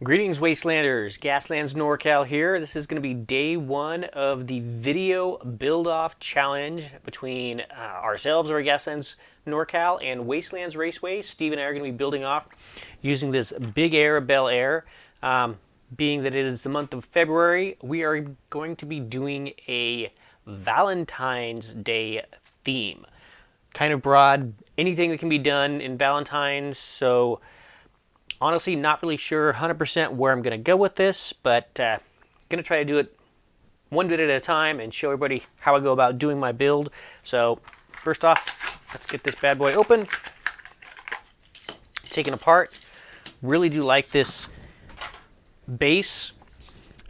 Greetings, Wastelanders. Gaslands NorCal here. This is going to be day one of the video build-off challenge between ourselves, or Gaslands NorCal, and Wastelands Raceway. Steve and I are going to be building off using this Big-Air Bel-Air. Being that it is the month of February, we are going to be doing a Valentine's Day theme. Kind of broad, anything that can be done in Valentine's, so honestly, not really sure 100% where I'm going to go with this, but going to try to do it one bit at a time and show everybody how I go about doing my build. So first off, let's get this bad boy open, taken apart. Really do like this base.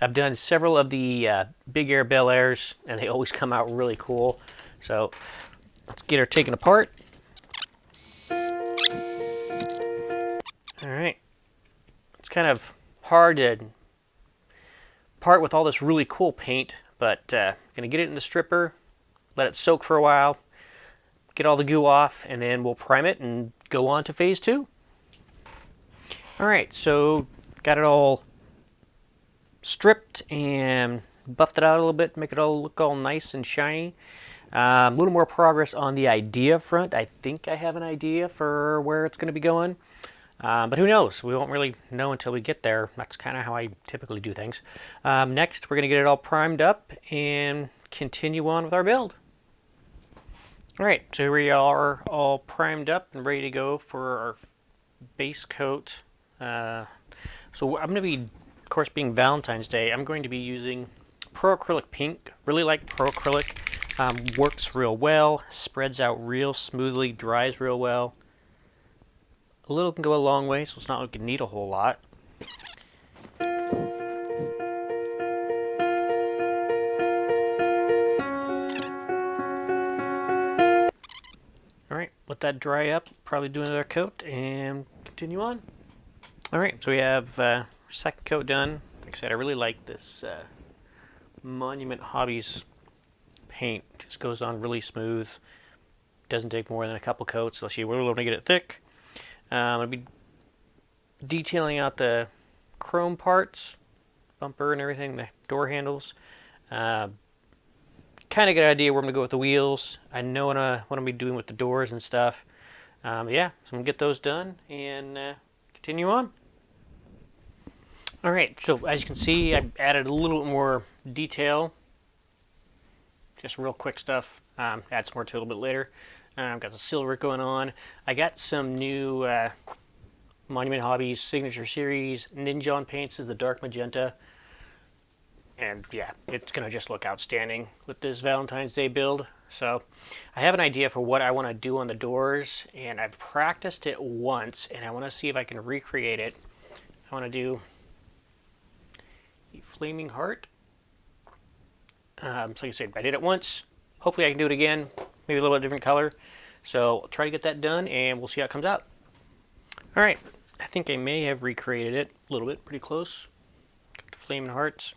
I've done several of the Big-Air Bel-Airs, and they always come out really cool. So let's get her taken apart. All right, it's kind of hard to part with all this really cool paint, but gonna get it in the stripper, let it soak for a while, get all the goo off, and then we'll prime it and go on to phase two. All right, so got it all stripped and buffed it out a little bit, make it all look all nice and shiny. A little more progress on the idea front. I think I have an idea for where it's going to be going. But who knows? We won't really know until we get there. That's kind of how I typically do things. Next, we're going to get it all primed up and continue on with our build. All right, so here we are all primed up and ready to go for our base coat. So I'm going to be, of course, being Valentine's Day, I'm going to be using Pro Acrylic Pink. Really like Pro Acrylic. Works real well, spreads out real smoothly, dries real well. A little can go a long way, so it's not like you need a whole lot. Alright, let that dry up, probably do another coat, and continue on. Alright, so we have second coat done. Like I said, I really like this Monument Hobbies paint. Just goes on really smooth. Doesn't take more than a couple coats unless you really want to get it thick. I'll be detailing out the chrome parts, bumper and everything, the door handles. Kind of get an idea where I'm going to go with the wheels. I know what I'm going to be doing with the doors and stuff. Yeah, so I'm going to get those done and continue on. Alright, so as you can see, I added a little bit more detail. Just real quick stuff. Add some more to it a little bit later. I've got the silver going on. I got some new Monument Hobbies Signature Series Ninja paints. This is the dark magenta. And yeah, it's going to just look outstanding with this Valentine's Day build. So I have an idea for what I want to do on the doors, and I've practiced it once, and I want to see if I can recreate it. I want to do a flaming heart. So like I said, I did it once. Hopefully I can do it again. Maybe a little bit different color. So I'll try to get that done and we'll see how it comes out. Alright, I think I may have recreated it a little bit, pretty close. Got the flaming hearts.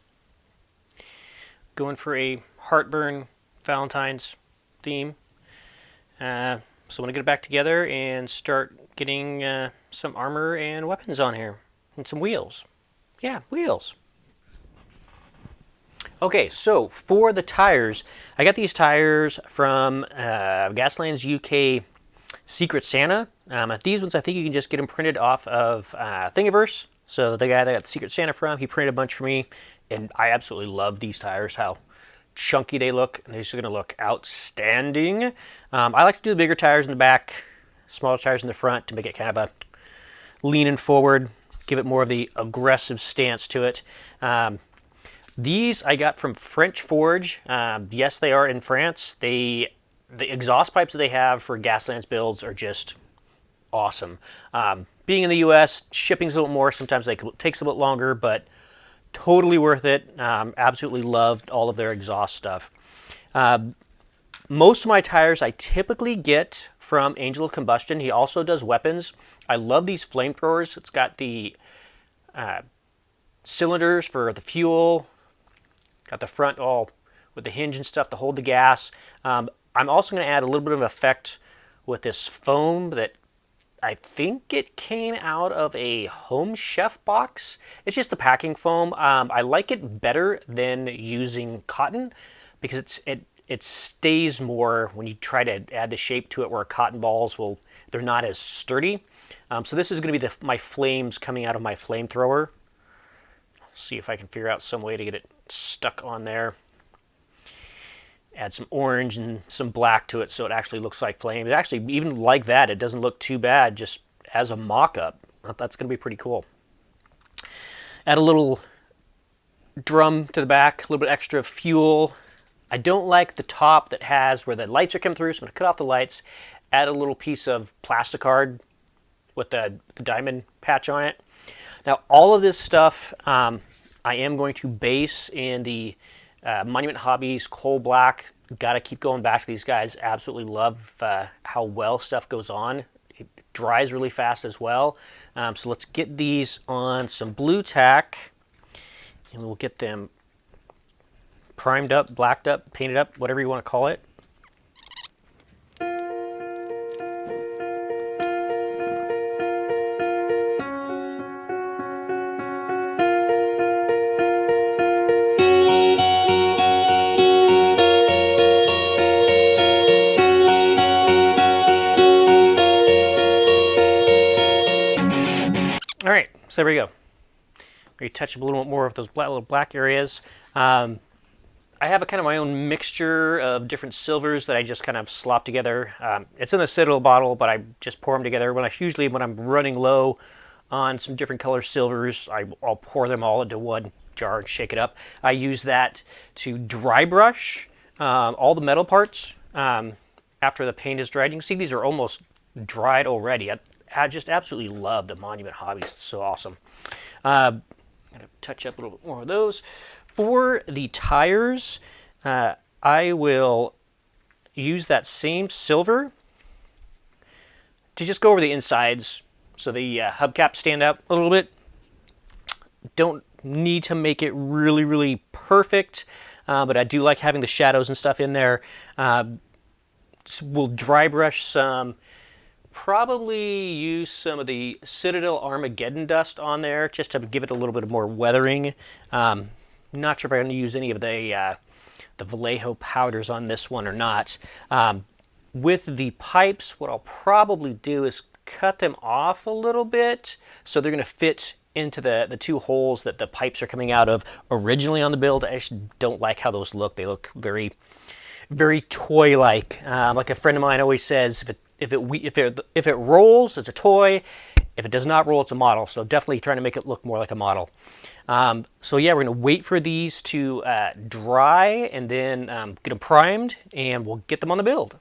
Going for a heartburn Valentine's theme. So I'm going to get it back together and start getting some armor and weapons on here. And some wheels. Yeah, wheels. Okay, so for the tires, I got these tires from Gaslands UK Secret Santa. These ones, I think you can just get them printed off of Thingiverse. So the guy that I got the Secret Santa from, he printed a bunch for me, and I absolutely love these tires, how chunky they look, and they're just going to look outstanding. I like to do the bigger tires in the back, smaller tires in the front to make it kind of a leaning forward, give it more of the aggressive stance to it. These I got from French Forge. Yes, they are in France. The exhaust pipes that they have for Gaslands builds are just awesome. Being in the US, shipping's a little more. Sometimes it takes a bit longer, but totally worth it. Absolutely loved all of their exhaust stuff. Most of my tires I typically get from Angel of Combustion. He also does weapons. I love these flamethrowers. It's got the cylinders for the fuel. Got the front all with the hinge and stuff to hold the gas. I'm also going to add a little bit of effect with this foam that I think it came out of a Home Chef box. It's just the packing foam. I like it better than using cotton because it stays more when you try to add the shape to it, where cotton balls they're not as sturdy. So this is going to be my flames coming out of my flamethrower. See if I can figure out some way to get it stuck on there. Add some orange and some black to it so it actually looks like flame. It actually, even like that, it doesn't look too bad just as a mock-up. That's going to be pretty cool. Add a little drum to the back, a little bit extra fuel. I don't like the top that has where the lights are coming through, so I'm going to cut off the lights, add a little piece of plasticard with the diamond patch on it. Now, all of this stuff I am going to base in the Monument Hobbies Coal Black. Got to keep going back to these guys. Absolutely love how well stuff goes on. It dries really fast as well. So let's get these on some blue tack, and we'll get them primed up, blacked up, painted up, whatever you want to call it. All right, so there we go. We touch a little bit more of those little black areas. I have a kind of my own mixture of different silvers that I just kind of slop together. It's in a Citadel bottle, but I just pour them together. Usually when I'm running low on some different color silvers, I'll pour them all into one jar and shake it up. I use that to dry brush all the metal parts after the paint is dried. You can see these are almost dried already. I just absolutely love the Monument Hobbies. It's so awesome. I'm going to touch up a little bit more of those. For the tires, I will use that same silver to just go over the insides so the hubcaps stand out a little bit. Don't need to make it really, really perfect, but I do like having the shadows and stuff in there. We'll dry brush some. Probably use some of the Citadel Armageddon dust on there just to give it a little bit more weathering. Not sure if I'm going to use any of the Vallejo powders on this one or not. With the pipes, what I'll probably do is cut them off a little bit so they're going to fit into the two holes that the pipes are coming out of originally on the build. I just don't like how those look. They look very, very toy-like. Like a friend of mine always says, if it rolls, it's a toy. If it does not roll, it's a model. So definitely trying to make it look more like a model. So yeah, we're going to wait for these to dry and then get them primed, and we'll get them on the build.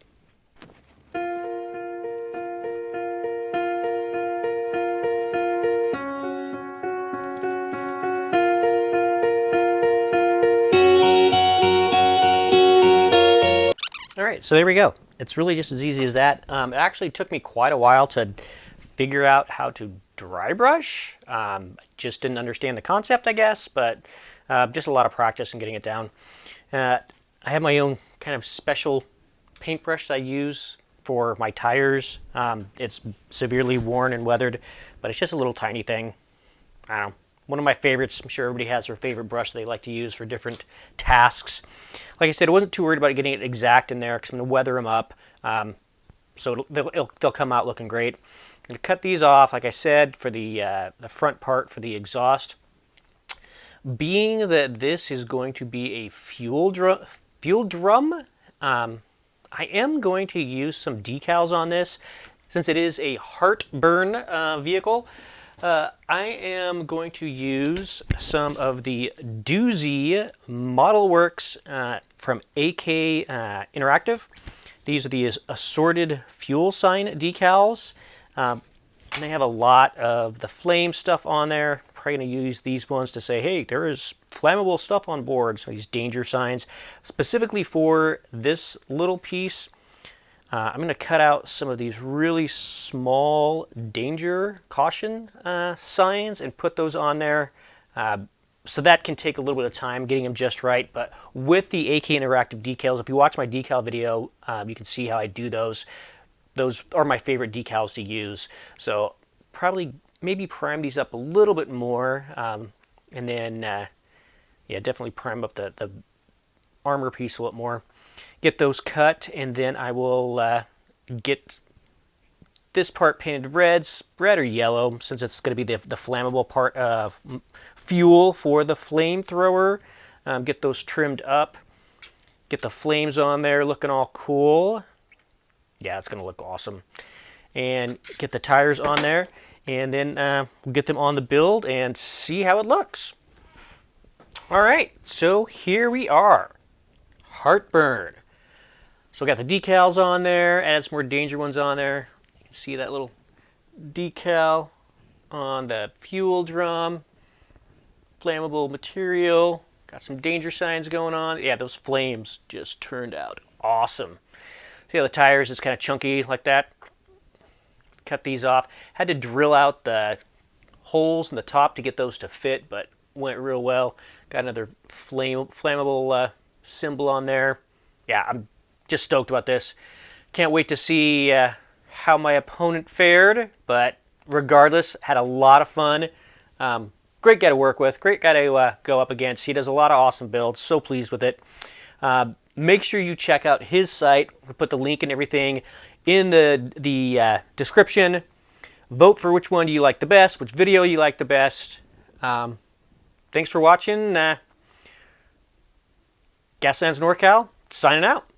All right, so there we go. It's really just as easy as that. It actually took me quite a while to figure out how to dry brush. Just didn't understand the concept, I guess, but just a lot of practice and getting it down. I have my own kind of special paintbrush that I use for my tires. It's severely worn and weathered, but it's just a little tiny thing. I don't know. One of my favorites. I'm sure everybody has their favorite brush they like to use for different tasks. Like I said, I wasn't too worried about getting it exact in there because I'm going to weather them up. So they'll come out looking great. I'm going to cut these off, like I said, for the front part for the exhaust. Being that this is going to be a fuel drum, I am going to use some decals on this. Since it is a heartburn vehicle, I am going to use some of the Doozy Model Works from AK Interactive. These are the assorted fuel sign decals. And they have a lot of the flame stuff on there. Probably going to use these ones to say, hey, there is flammable stuff on board. So these danger signs. Specifically for this little piece, I'm going to cut out some of these really small danger caution signs and put those on there. So that can take a little bit of time getting them just right. But with the AK Interactive decals, if you watch my decal video, you can see how I do those. those are my favorite decals to use. So probably maybe prime these up a little bit more, and then yeah, definitely prime up the armor piece a little more. Get those cut, and then I will get this part painted red or yellow, since it's going to be the flammable part of fuel for the flamethrower. Get those trimmed up. Get the flames on there looking all cool. Yeah, it's going to look awesome. And get the tires on there, and then we'll get them on the build and see how it looks. All right, so here we are. Heartburn. So we got the decals on there, add some more danger ones on there. You can see that little decal on the fuel drum. Flammable material. Got some danger signs going on. Yeah, those flames just turned out awesome. See how the tires is kind of chunky like that? Cut these off. Had to drill out the holes in the top to get those to fit, but went real well. Got another flammable symbol on there. Yeah, I'm just stoked about this. Can't wait to see how my opponent fared, but regardless, had a lot of fun. Great guy to work with, great guy to go up against. He does a lot of awesome builds, so pleased with it. Make sure you check out his site. We'll put the link and everything in the description. Vote for which one you like the best, which video you like the best. Thanks for watching. Wastelands NorCal, signing out.